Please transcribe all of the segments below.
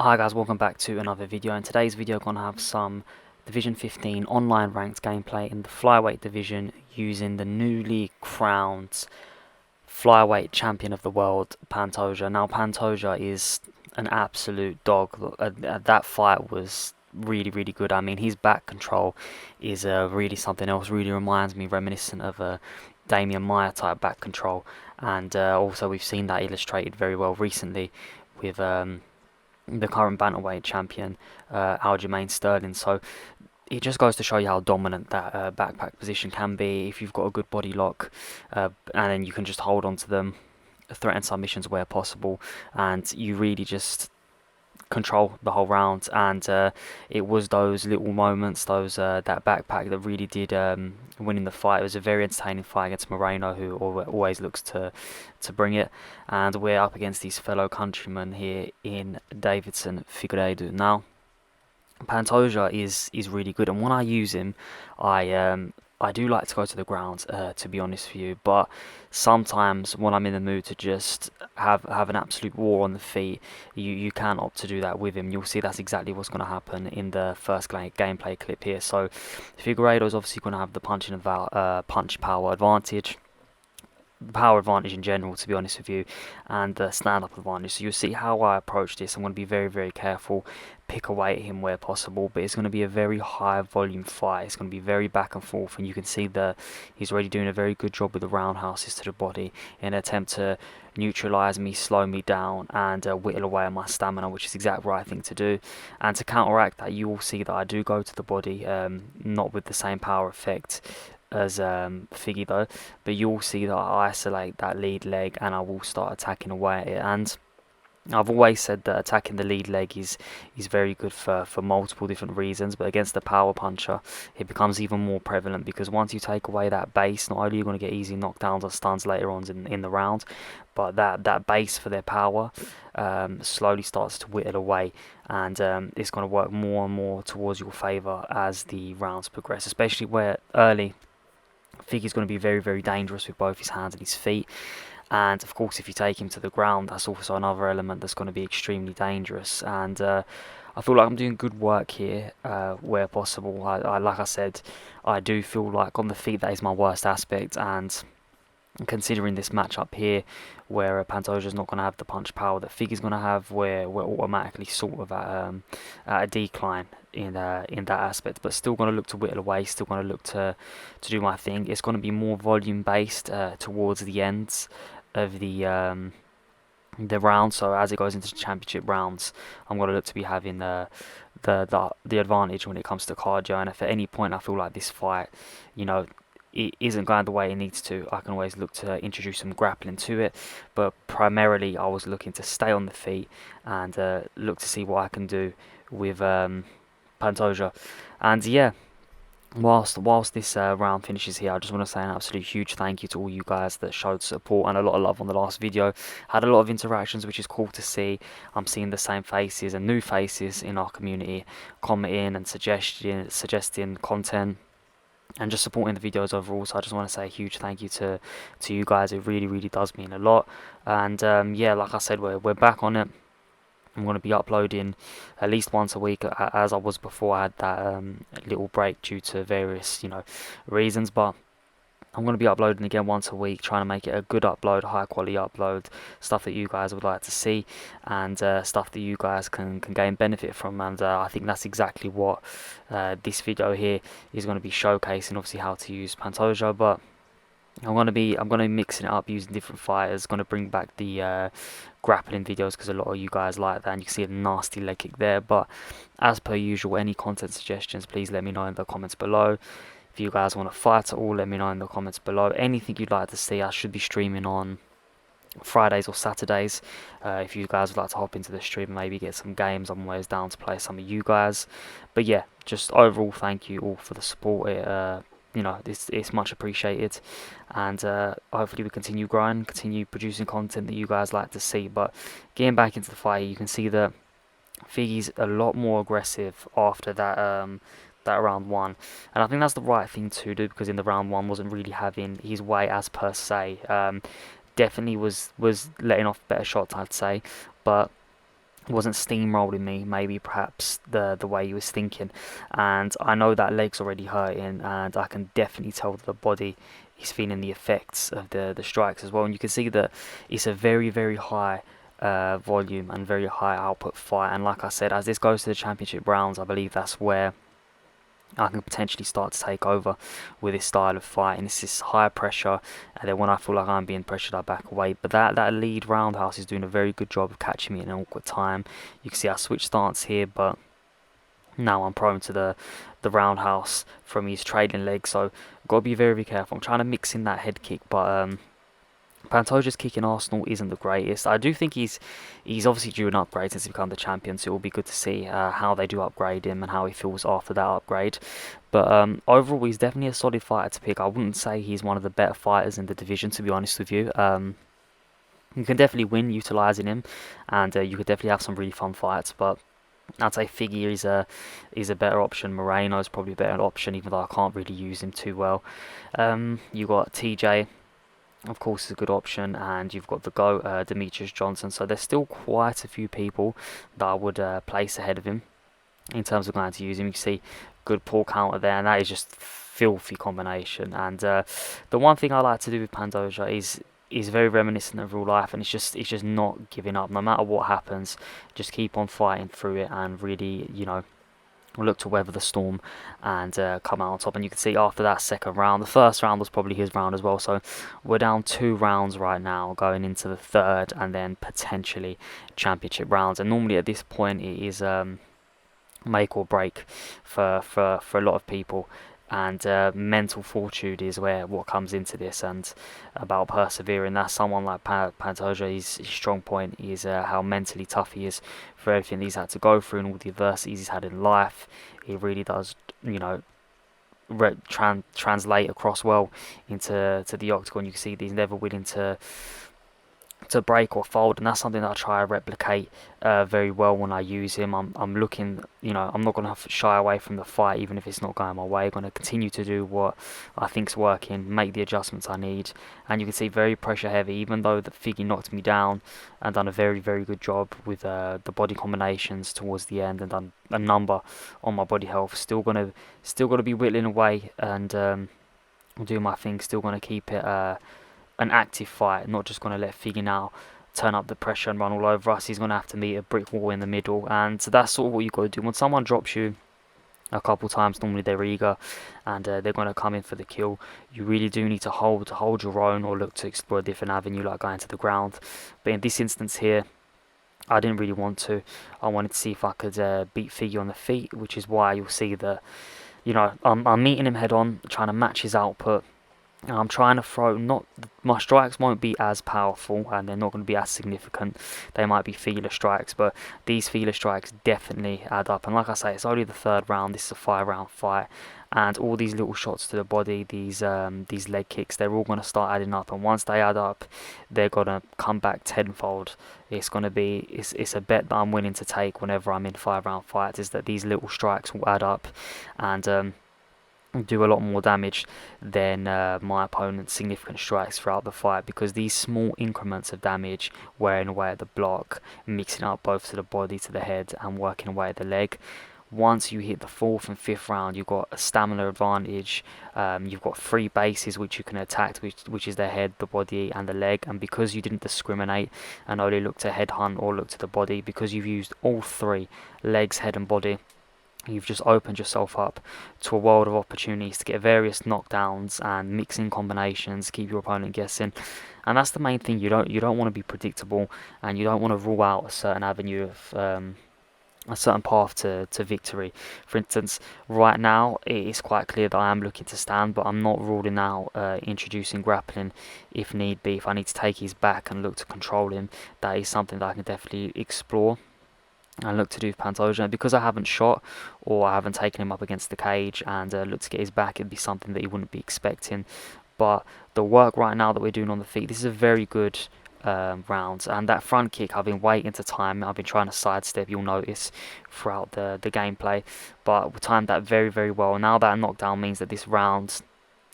Hi guys, welcome back to another video. In today's video, I'm going to have some Division 15 online ranked gameplay in the flyweight division using the newly crowned flyweight champion of the world, Pantoja. Now, Pantoja is an absolute dog. That fight was really good. I mean, his back control is really something else. Really reminds me, reminiscent of a Damian Maia type back control, and also we've seen that illustrated very well recently with the current bantamweight champion, Aljamain Sterling. So it just goes to show you how dominant that backpack position can be if you've got a good body lock, and then you can just hold on to them, threaten submissions where possible, and you really just control the whole round. And it was those little moments, those that backpack that really did win in the fight. It was a very entertaining fight against Moreno, who always looks to bring it. And we're up against his fellow countrymen here in Davidson Figueiredo. Now, Pantoja is really good, and when I use him, I do like to go to the ground, to be honest with you. But sometimes when I'm in the mood to just have an absolute war on the feet, you can opt to do that with him. You'll see that's exactly what's going to happen in the first gameplay clip here. So Figueiredo is obviously going to have the punch power advantage, power advantage in general, to be honest with you, and the stand-up advantage. So you'll see how I approach this. I'm going to be very careful, pick away at him where possible, but it's going to be a very high volume fight. It's going to be very back and forth, and you can see that he's already doing a very good job with the roundhouses to the body in an attempt to neutralize me, slow me down, and whittle away at my stamina, which is the exact right thing to do. And to counteract that, you will see that I do go to the body, not with the same power effect as Figgy though, but you'll see that I isolate that lead leg and I will start attacking away at it. And I've always said that attacking the lead leg is very good for multiple different reasons, but against the power puncher it becomes even more prevalent, because once you take away that base, not only are you going to get easy knockdowns or stuns later on in the round, but that base for their power slowly starts to whittle away, and it's going to work more and more towards your favour as the rounds progress, especially where early Figgy's going to be very dangerous with both his hands and his feet. And of course, if you take him to the ground, that's also another element that's going to be extremely dangerous. And I feel like I'm doing good work here where possible. Like I said, I do feel like on the feet that is my worst aspect. And considering this matchup here, where Pantoja's not going to have the punch power that Figgy's going to have, where we're automatically sort of at a decline in that aspect, but still going to look to whittle away, still going to look to do my thing. It's going to be more volume based towards the ends of the round. So as it goes into the championship rounds, I'm going to look to be having the advantage when it comes to cardio. And if at any point I feel like this fight, you know, it isn't going the way it needs to, I can always look to introduce some grappling to it. But primarily, I was looking to stay on the feet and look to see what I can do with Pantoja. And yeah, whilst this round finishes here, I just want to say an absolute huge thank you to all you guys that showed support and a lot of love on the last video. Had a lot of interactions, which is cool to see. I'm seeing the same faces and new faces in our community commenting and suggesting content and just supporting the videos overall. So I just want to say a huge thank you to you guys. It really does mean a lot. And yeah, like I said, we're back on it. I'm going to be uploading at least once a week, as I was before. I had that little break due to various, reasons, but I'm going to be uploading again once a week, trying to make it a good upload, high quality upload, stuff that you guys would like to see, and stuff that you guys can gain benefit from. And I think that's exactly what this video here is going to be showcasing. Obviously, how to use Pantoja, but I'm gonna be mixing it up using different fighters. Gonna bring back the grappling videos because a lot of you guys like that, and you can see a nasty leg kick there. But as per usual, any content suggestions, please let me know in the comments below. If you guys want to fight at all, let me know in the comments below. Anything you'd like to see, I should be streaming on Fridays or Saturdays. If you guys would like to hop into the stream, maybe get some games, I'm always down to play some of you guys. But yeah, just overall, thank you all for the support. It's much appreciated, and hopefully we continue growing, continue producing content that you guys like to see. But getting back into the fight, you can see that Figgy's a lot more aggressive after that round one, and I think that's the right thing to do, because in the round one wasn't really having his way as per se. Definitely was letting off better shots, I'd say, but wasn't steamrolling me, maybe perhaps the way he was thinking. And I know that leg's already hurting, and I can definitely tell that the body is feeling the effects of the strikes as well. And you can see that it's a very, very high volume and very high output fight. And like I said, as this goes to the championship rounds, I believe that's where I can potentially start to take over with this style of fight, and it's this high pressure, and then when I feel like I'm being pressured I back away. But that lead roundhouse is doing a very good job of catching me in an awkward time. You can see I switch stance here, but now I'm prone to the roundhouse from his trailing leg, so got to be very, very careful. I'm trying to mix in that head kick, but Pantoja's kick in Arsenal isn't the greatest. I do think he's obviously due an upgrade since he become the champion, so it will be good to see how they do upgrade him and how he feels after that upgrade. But overall, he's definitely a solid fighter to pick. I wouldn't say he's one of the better fighters in the division, to be honest with you. You can definitely win utilising him, and you could definitely have some really fun fights, but I'd say Figgy is a better option. Moreno is probably a better option, even though I can't really use him too well. You got TJ, of course, is a good option, and you've got the GOAT, Demetrius Johnson. So there's still quite a few people that I would place ahead of him in terms of going to use him. You can see good pull counter there, and that is just filthy combination. And the one thing I like to do with Pantoja is very reminiscent of real life, and it's just not giving up no matter what happens. Just keep on fighting through it, and really, look to weather the storm and come out on top. And you can see after that second round, the first round was probably his round as well, so we're down 2 rounds right now going into the third, and then potentially championship rounds. And normally at this point it is make or break for a lot of people, and mental fortitude is where what comes into this, and about persevering. That's someone like Pantoja. His strong point is how mentally tough he is for everything he's had to go through and all the adversities he's had in life. He really does, translate across well into the octagon. You can see that he's never willing to break or fold, and that's something that I try to replicate very well when I use him. I'm looking, I'm not going to shy away from the fight even if it's not going my way. I'm going to continue to do what I think's working, make the adjustments I need, and you can see very pressure heavy. Even though the figure knocked me down and done a very, very good job with the body combinations towards the end, and done a number on my body health, still gonna be whittling away and do my thing. Still gonna keep it an active fight, not just going to let Figgy now turn up the pressure and run all over us. He's going to have to meet a brick wall in the middle, and so that's sort of what you've got to do. When someone drops you a couple times, normally they're eager and they're going to come in for the kill. You really do need to hold your own, or look to explore a different avenue like going to the ground. But in this instance here, I didn't really want to. I wanted to see if I could beat Figgy on the feet, which is why you'll see that, I'm meeting him head on, trying to match his output. And I'm trying to throw, not my strikes won't be as powerful, and they're not going to be as significant. They might be feeler strikes, but these feeler strikes definitely add up. And like I say, it's only the third round. This is a 5-round fight, and all these little shots to the body, these leg kicks, they're all going to start adding up. And once they add up, they're going to come back tenfold. It's going to be it's a bet that I'm willing to take whenever I'm in 5-round fights, is that these little strikes will add up and do a lot more damage than my opponent's significant strikes throughout the fight, because these small increments of damage, wearing away at the block, mixing up both to the body, to the head, and working away at the leg. Once you hit the 4th and 5th round, you've got a stamina advantage. You've got 3 bases which you can attack, which is the head, the body, and the leg. And because you didn't discriminate and only look to headhunt or look to the body, because you've used all 3, legs, head, and body, you've just opened yourself up to a world of opportunities to get various knockdowns and mixing combinations, keep your opponent guessing. And that's the main thing. You don't want to be predictable, and you don't want to rule out a certain avenue of a certain path to victory. For instance, right now it is quite clear that I am looking to stand, but I'm not ruling out introducing grappling if need be. If I need to take his back and look to control him, that is something that I can definitely explore and look to do with Pantoja. Because I haven't shot, or I haven't taken him up against the cage and looked to get his back, it'd be something that he wouldn't be expecting. But the work right now that we're doing on the feet, this is a very good round. And that front kick, I've been waiting to time. I've been trying to sidestep, you'll notice, throughout the gameplay. But we timed that very, very well. Now that knockdown means that this round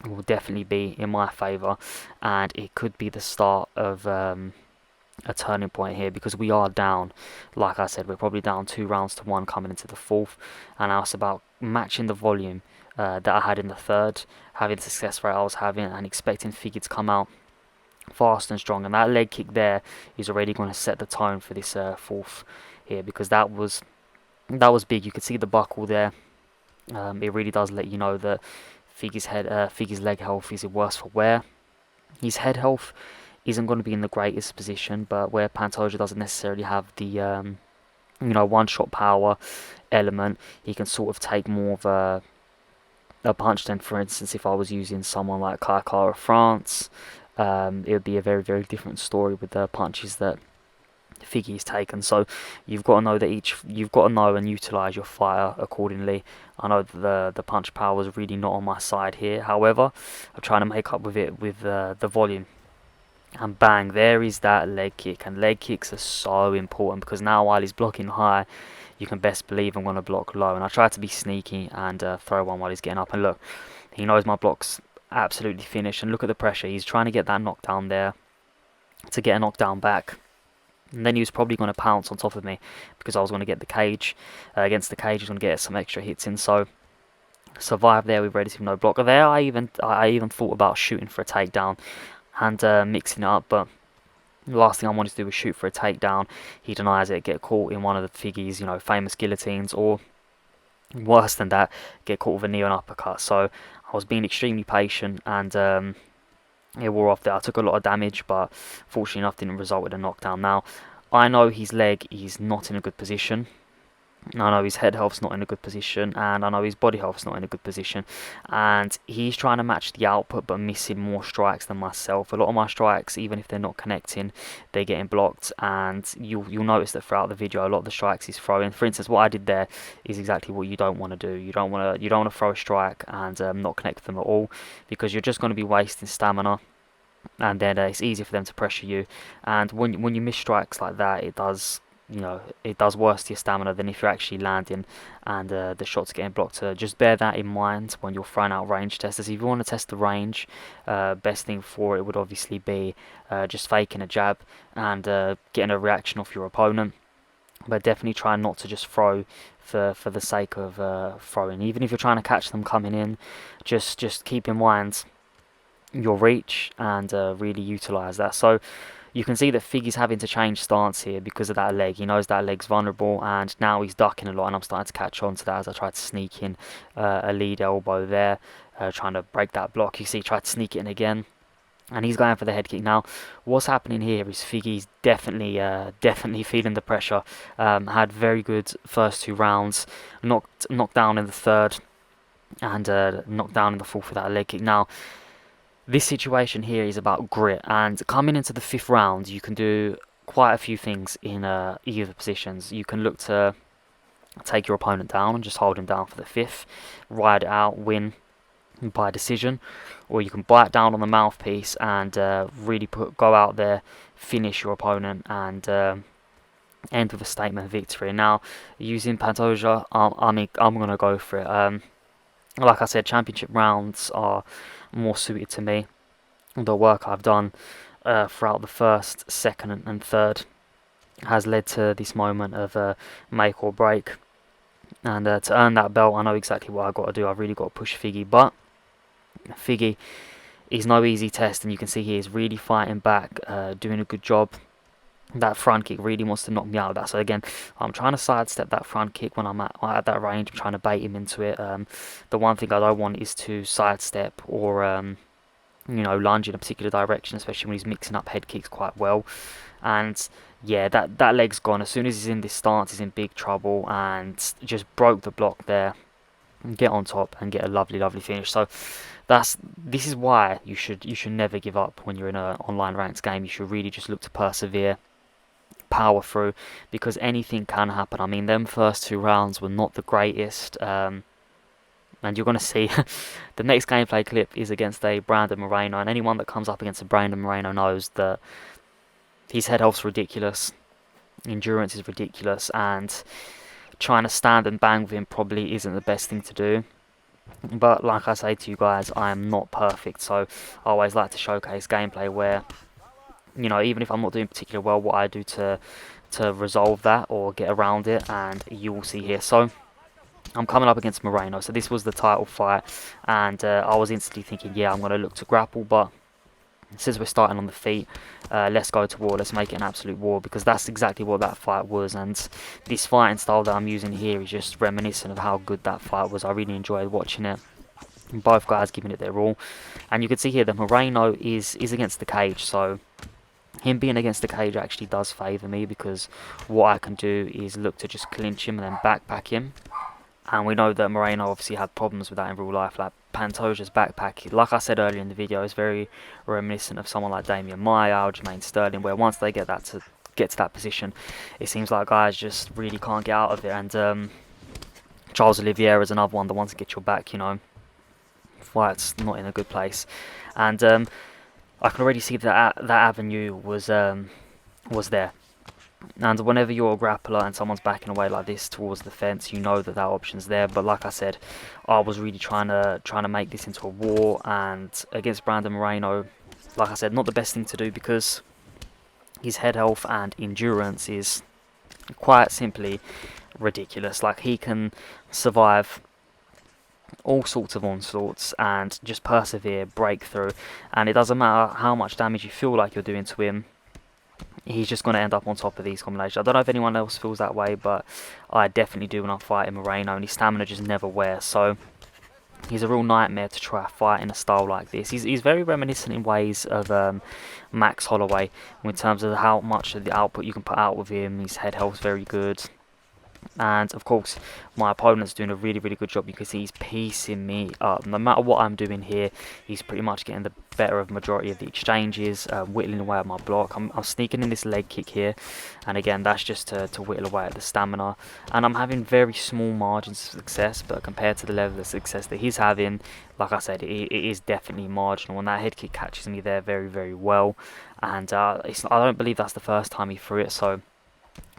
will definitely be in my favour, and it could be the start of a turning point here, because we are down. Like I said, we're probably down 2 rounds to 1 coming into the fourth, and now it's about matching the volume that I had in the third, having the success rate I was having, and expecting Figgy to come out fast and strong. And that leg kick there is already going to set the tone for this fourth here, because that was big. You could see the buckle there. It really does let you know that Figgy's leg health is worse for wear. His head health isn't going to be in the greatest position, but where Pantoja doesn't necessarily have the one-shot power element, he can sort of take more of a punch. Then, for instance, if I was using someone like Grapplurr of France, it would be a very, very different story with the punches that Figgy's taken. So you've got to know you've got to know and utilize your fire accordingly. I know that the punch power is really not on my side here. However, I'm trying to make up with it with the volume. And bang, there is that leg kick. And leg kicks are so important, because now while he's blocking high, you can best believe I'm going to block low. And I try to be sneaky and throw one while he's getting up. And look, he knows my block's absolutely finished. And look at the pressure. He's trying to get that knockdown there to get a knockdown back. And then he was probably going to pounce on top of me, because I was going to get the cage. Against the cage, he was going to get some extra hits in. So survived there with relative no blocker there. I even thought about shooting for a takedown and mixing it up, but the last thing I wanted to do was shoot for a takedown. He denies it, get caught in one of the Figgy's, famous guillotines, or worse than that, get caught with a knee and uppercut. So I was being extremely patient, and it wore off there. I took a lot of damage, but fortunately enough didn't result in a knockdown. Now, I know his leg is not in a good position. I know his head health's not in a good position, and I know his body health's not in a good position, and he's trying to match the output but missing more strikes than myself. A lot of my strikes, even if they're not connecting, they're getting blocked, and you'll notice that throughout the video a lot of the strikes he's throwing. For instance, what I did there is exactly what you don't want to do. You don't want to throw a strike and not connect with them at all, because you're just going to be wasting stamina. And then it's easy for them to pressure you, and when you miss strikes like that, it does worse to your stamina than if you're actually landing and the shots getting blocked. So just bear that in mind when you're throwing out range testers. If you want to test the range, best thing for it would obviously be just faking a jab and getting a reaction off your opponent. But definitely try not to just throw for the sake of throwing. Even if you're trying to catch them coming in, just keep in mind your reach and really utilize that. So you can see that Figgy's having to change stance here because of that leg. He knows that leg's vulnerable, and now he's ducking a lot, and I'm starting to catch on to that as I try to sneak in a lead elbow there, trying to break that block. You see, try to sneak it in again, and he's going for the head kick. Now, what's happening here is Figgy's definitely feeling the pressure. Had very good first 2 rounds, knocked down in the third, and knocked down in the fourth with that leg kick. Now, this situation here is about grit, and coming into the 5th round, you can do quite a few things in either positions. You can look to take your opponent down and just hold him down for the 5th, ride it out, win by decision, or you can bite down on the mouthpiece and really go out there, finish your opponent, and end with a statement victory. Now, using Pantoja, I'm going to go for it. Like I said, championship rounds are more suited to me. The work I've done throughout the first, second and third has led to this moment of make or break. And to earn that belt, I know exactly what I've got to do. I've really got to push Figgy, but Figgy is no easy test, and you can see he is really fighting back, doing a good job. That front kick really wants to knock me out of that. So again, I'm trying to sidestep that front kick when I'm at that range. I'm trying to bait him into it. The one thing I don't want is to sidestep or lunge in a particular direction, especially when he's mixing up head kicks quite well. And yeah, that leg's gone. As soon as he's in this stance, he's in big trouble, and just broke the block there. Get on top and get a lovely finish. So this is why you should never give up when you're in an online ranked game. You should really just look to persevere, power through, because anything can happen. I mean, them first 2 rounds were not the greatest, and you're going to see the next gameplay clip is against a Brandon Moreno, and anyone that comes up against a Brandon Moreno knows that his head health's ridiculous, endurance is ridiculous, and trying to stand and bang with him probably isn't the best thing to do. But like I say to you guys, I am not perfect, so I always like to showcase gameplay where you know, even if I'm not doing particularly well, what I do to resolve that or get around it, and you will see here. So I'm coming up against Moreno, so this was the title fight, and I was instantly thinking, yeah, I'm going to look to grapple, but since we're starting on the feet, let's go to war, let's make it an absolute war, because that's exactly what that fight was. And this fighting style that I'm using here is just reminiscent of how good that fight was. I really enjoyed watching it, both guys giving it their all. And you can see here that Moreno is against the cage, so him being against the cage actually does favour me, because what I can do is look to just clinch him and then backpack him. And we know that Moreno obviously had problems with that in real life. Like Pantoja's backpack, like I said earlier in the video, is very reminiscent of someone like Damian Maia, Jermaine Sterling, where once they get to that position, it seems like guys just really can't get out of it. And Charles Oliveira is another one that wants to get your back, you know. Fight's not in a good place, and I can already see that that avenue was there. And whenever you're a grappler and someone's backing away like this towards the fence, you know that that option's there. But like I said, I was really trying to make this into a war, and against Brandon Moreno, like I said, not the best thing to do, because his head health and endurance is quite simply ridiculous. Like, he can survive all sorts of onslaughts and just persevere, break through, and it doesn't matter how much damage you feel like you're doing to him, he's just going to end up on top of these combinations. I don't know if anyone else feels that way, but I definitely do when I'm fighting Moreno, and his stamina just never wears. So he's a real nightmare to try to fight in a style like this. He's very reminiscent in ways of Max Holloway in terms of how much of the output you can put out with him. His head health's very good. And of course, my opponent's doing a really, really good job. You can see he's piecing me up. No matter what I'm doing here, he's pretty much getting the better of majority of the exchanges, whittling away at my block. I'm sneaking in this leg kick here, and again, that's just to whittle away at the stamina. And I'm having very small margins of success, but compared to the level of success that he's having, like I said, it is definitely marginal. And that head kick catches me there very, very well. And I don't believe that's the first time he threw it, so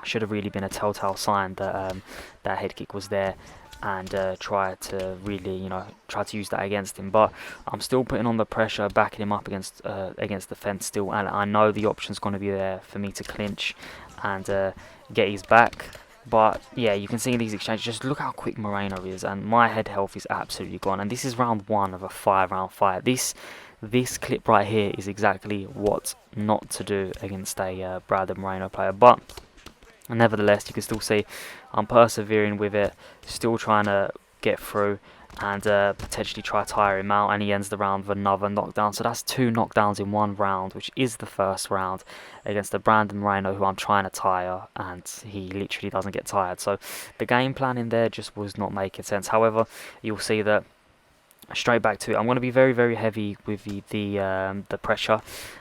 should have really been a telltale sign that that head kick was there, and try to really, you know, try to use that against him. But I'm still putting on the pressure, backing him up against the fence still, and I know the option's going to be there for me to clinch and get his back. But yeah, you can see in these exchanges, just look how quick Moreno is, and my head health is absolutely gone. And this is round 1 of a 5-round fight. This clip right here is exactly what not to do against a Brandon Moreno player. But nevertheless, you can still see I'm persevering with it, still trying to get through and potentially try to tire him out, and he ends the round with another knockdown. So that's 2 knockdowns in 1 round, which is the first round against the Brandon Moreno who I'm trying to tire, and he literally doesn't get tired. So the game plan in there just was not making sense. However, you'll see that straight back to it, I'm going to be very, very heavy with the pressure,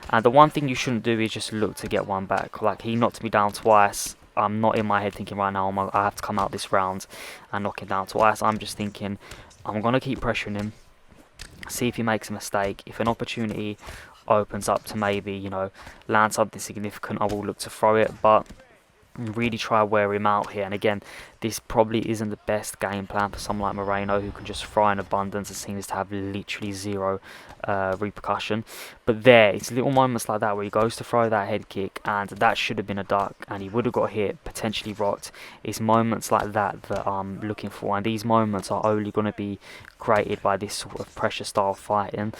and the one thing you shouldn't do is just look to get one back. Like, he knocked me down twice. I'm not in my head thinking right now I have to come out this round and knock him down twice. I'm just thinking I'm going to keep pressuring him, see if he makes a mistake. If an opportunity opens up to maybe, you know, land something significant, I will look to throw it, but really try to wear him out here. And again, this probably isn't the best game plan for someone like Moreno, who can just fry in abundance and seems to have literally zero repercussion. But there, it's little moments like that where he goes to throw that head kick, and that should have been a duck, and he would have got hit, potentially rocked. It's moments like that that I'm looking for, and these moments are only going to be created by this sort of pressure style fighting.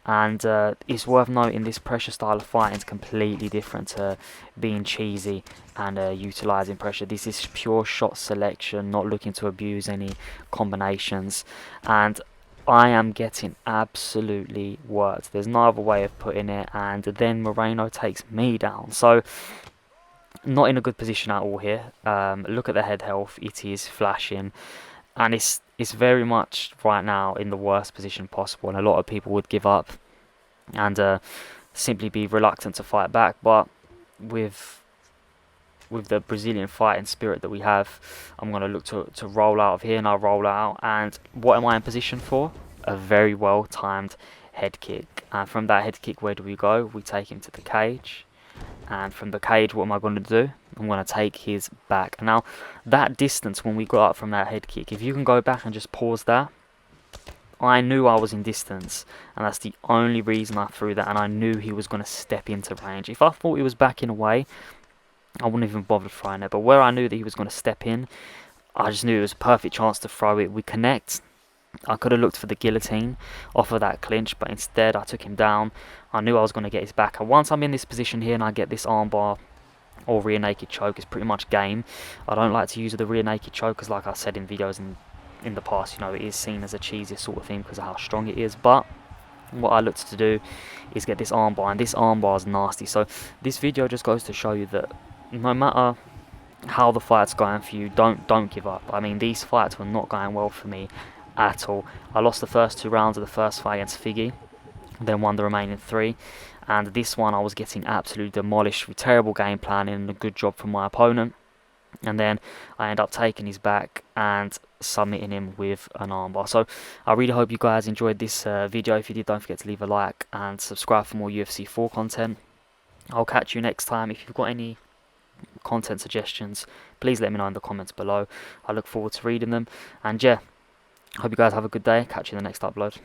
And it's worth noting, this pressure style of fighting is completely different to being cheesy and utilising pressure. This is pure shot selection, not looking to abuse any combinations. And I am getting absolutely worked. There's no other way of putting it. And then Moreno takes me down. So, not in a good position at all here. Look at the head health. It is flashing. And it's very much right now in the worst position possible, and a lot of people would give up and simply be reluctant to fight back. But with the Brazilian fighting spirit that we have, I'm going to look to roll out of here, and I'll roll out. And what am I in position for? A very well timed head kick. And from that head kick, where do we go? We take him to the cage. And from the cage, what am I going to do? I'm going to take his back. Now, that distance when we got up from that head kick, if you can go back and just pause that, I knew I was in distance, and that's the only reason I threw that, and I knew he was going to step into range. If I thought he was backing away, I wouldn't even bother throwing it, but where I knew that he was going to step in, I just knew it was a perfect chance to throw it. We connect. I could have looked for the guillotine off of that clinch, but instead I took him down. I knew I was going to get his back, and once I'm in this position here and I get this armbar or rear naked choke, it's pretty much game. I don't like to use the rear naked choke because, like I said in videos in the past, you know, it is seen as a cheesy sort of thing because of how strong it is. But what I looked to do is get this armbar, and this armbar is nasty. So this video just goes to show you that no matter how the fight's going for you, don't give up. I mean, these fights were not going well for me at all. I lost the first 2 rounds of the first fight against Figgy, then won the remaining 3, and this one I was getting absolutely demolished with terrible game planning and a good job from my opponent. And then I end up taking his back and submitting him with an armbar. So I really hope you guys enjoyed this video. If you did, don't forget to leave a like and subscribe for more UFC 4 content. I'll catch you next time. If you've got any content suggestions, please let me know in the comments below. I look forward to reading them. And yeah, hope you guys have a good day. Catch you in the next upload.